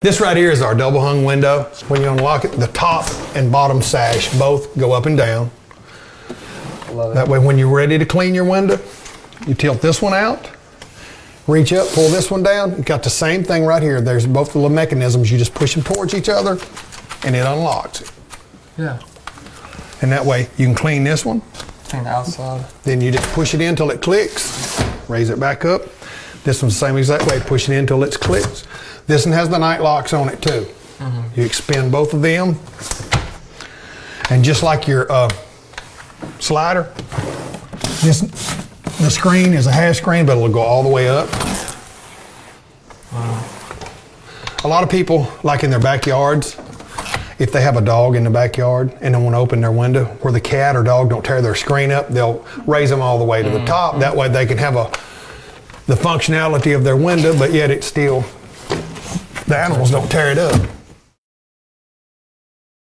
This right here is our double hung window. When you unlock it, the top and bottom sash both go up and down. Love it. That way when you're ready to clean your window, you tilt this one out, reach up, pull this one down. You've got the same thing right here. There's both the little mechanisms. You just push them towards each other and it unlocks it. Yeah. And that way you can clean this one. Clean the outside. Then you just push it in until it clicks, raise it back up. This one's the same exact way, push it in until it clicks. This one has the night locks on it too. You expend both of them. And just like your slider, the screen is a half screen, but it'll go all the way up. Wow. A lot of people, like in their backyards, if they have a dog in the backyard and they want to open their window, where the cat or dog don't tear their screen up, they'll raise them all the way to the top. That way they can have the functionality of their window, but yet it's still, the animals don't tear it up.